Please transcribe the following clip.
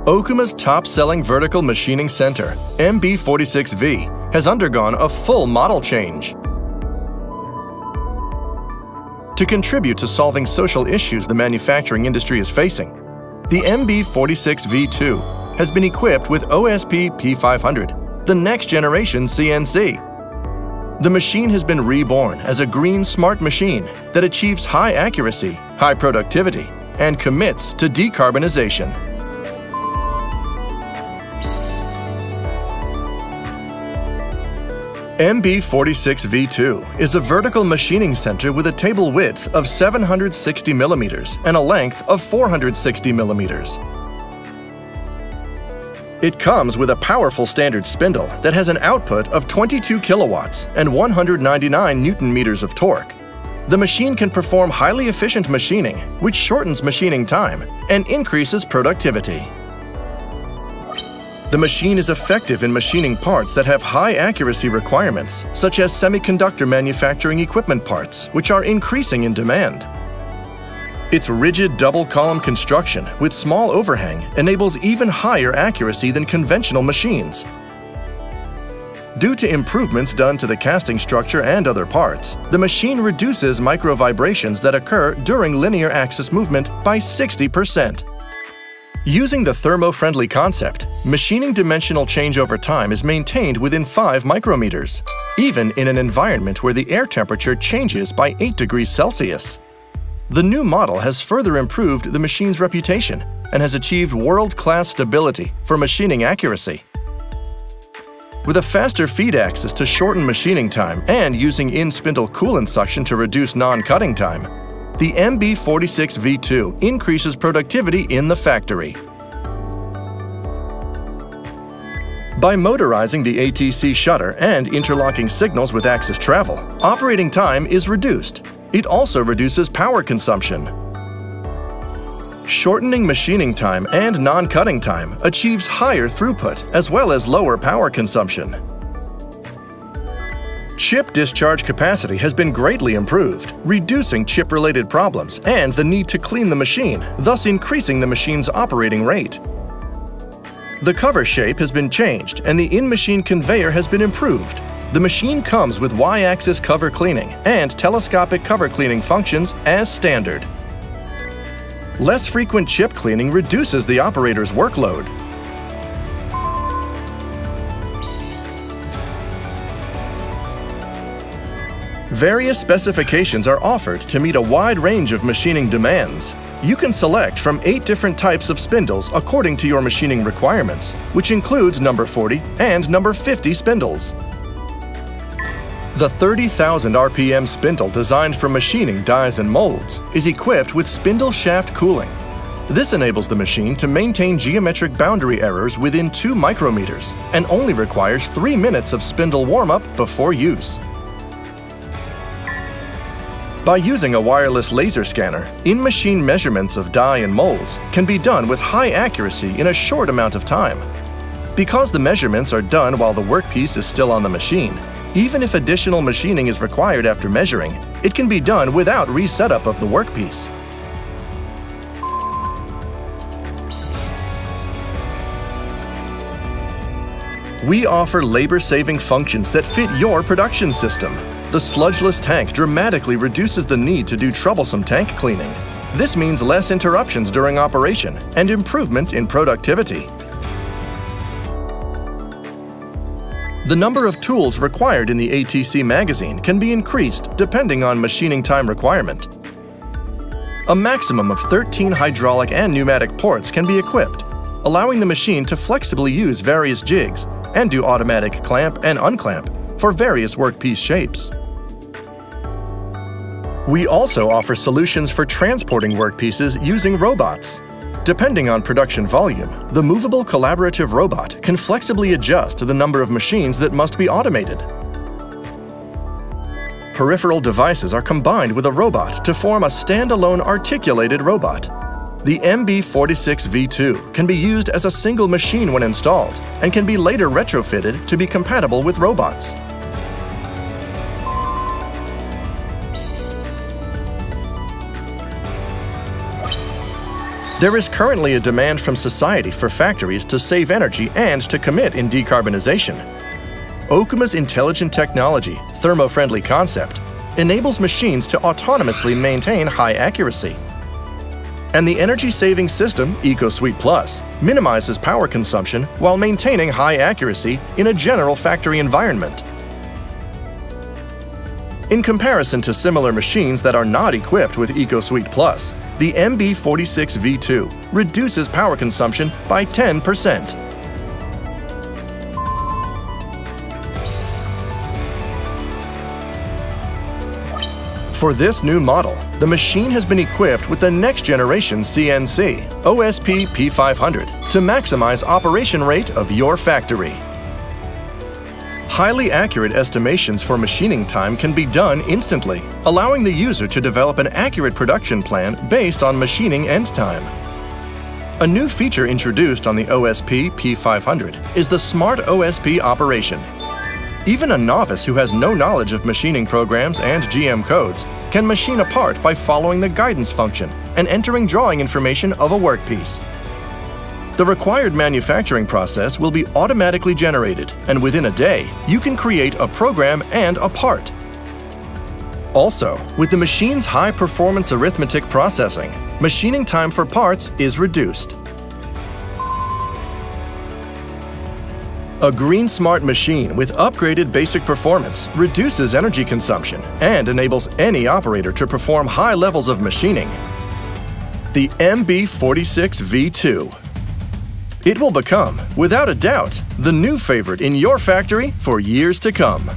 Okuma's top-selling vertical machining center, MB-46V, has undergone a full model change. To contribute to solving social issues the manufacturing industry is facing, the MB-46V2 has been equipped with OSP P500, the next-generation CNC. The machine has been reborn as a green smart machine that achieves high accuracy, high productivity, and commits to decarbonization. MB-46V2 is a vertical machining center with a table width of 760 millimeters and a length of 460 millimeters. It comes with a powerful standard spindle that has an output of 22 kilowatts and 199 Newton-meters of torque. The machine can perform highly efficient machining, which shortens machining time and increases productivity. The machine is effective in machining parts that have high accuracy requirements, such as semiconductor manufacturing equipment parts, which are increasing in demand. Its rigid double-column construction with small overhang enables even higher accuracy than conventional machines. Due to improvements done to the casting structure and other parts, the machine reduces micro-vibrations that occur during linear axis movement by 60%. Using the thermo-friendly concept, machining dimensional change over time is maintained within 5 micrometers, even in an environment where the air temperature changes by 8 degrees Celsius. The new model has further improved the machine's reputation and has achieved world-class stability for machining accuracy. With a faster feed axis to shorten machining time and using in-spindle coolant suction to reduce non-cutting time, the MB-46V2 increases productivity in the factory. By motorizing the ATC shutter and interlocking signals with axis travel, operating time is reduced. It also reduces power consumption. Shortening machining time and non-cutting time achieves higher throughput as well as lower power consumption. Chip discharge capacity has been greatly improved, reducing chip-related problems and the need to clean the machine, thus increasing the machine's operating rate. The cover shape has been changed and the in-machine conveyor has been improved. The machine comes with Y-axis cover cleaning and telescopic cover cleaning functions as standard. Less frequent chip cleaning reduces the operator's workload. Various specifications are offered to meet a wide range of machining demands. You can select from 8 different types of spindles according to your machining requirements, which includes number 40 and number 50 spindles. The 30,000 RPM spindle designed for machining dies and molds is equipped with spindle shaft cooling. This enables the machine to maintain geometric boundary errors within 2 micrometers and only requires 3 minutes of spindle warm-up before use. By using a wireless laser scanner, in-machine measurements of die and molds can be done with high accuracy in a short amount of time. Because the measurements are done while the workpiece is still on the machine, even if additional machining is required after measuring, it can be done without resetup of the workpiece. We offer labor-saving functions that fit your production system. The sludgeless tank dramatically reduces the need to do troublesome tank cleaning. This means less interruptions during operation and improvement in productivity. The number of tools required in the ATC magazine can be increased depending on machining time requirement. A maximum of 13 hydraulic and pneumatic ports can be equipped, allowing the machine to flexibly use various jigs and do automatic clamp and unclamp for various workpiece shapes. We also offer solutions for transporting workpieces using robots. Depending on production volume, the movable collaborative robot can flexibly adjust to the number of machines that must be automated. Peripheral devices are combined with a robot to form a standalone articulated robot. The MB-46V2 can be used as a single machine when installed and can be later retrofitted to be compatible with robots. There is currently a demand from society for factories to save energy and to commit in decarbonization. Okuma's intelligent technology, thermo-friendly concept, enables machines to autonomously maintain high accuracy. And the energy-saving system, EcoSuite Plus, minimizes power consumption while maintaining high accuracy in a general factory environment. In comparison to similar machines that are not equipped with EcoSuite Plus, the MB-46VⅡ reduces power consumption by 10%. For this new model, the machine has been equipped with the next-generation CNC, OSP P500, to maximize operation rate of your factory. Highly accurate estimations for machining time can be done instantly, allowing the user to develop an accurate production plan based on machining end time. A new feature introduced on the OSP P500 is the Smart OSP operation. Even a novice who has no knowledge of machining programs and GM codes can machine a part by following the guidance function and entering drawing information of a workpiece. The required manufacturing process will be automatically generated, and within a day, you can create a program and a part. Also, with the machine's high-performance arithmetic processing, machining time for parts is reduced. A green smart machine with upgraded basic performance reduces energy consumption and enables any operator to perform high levels of machining. The MB-46VⅡ. It will become, without a doubt, the new favorite in your factory for years to come.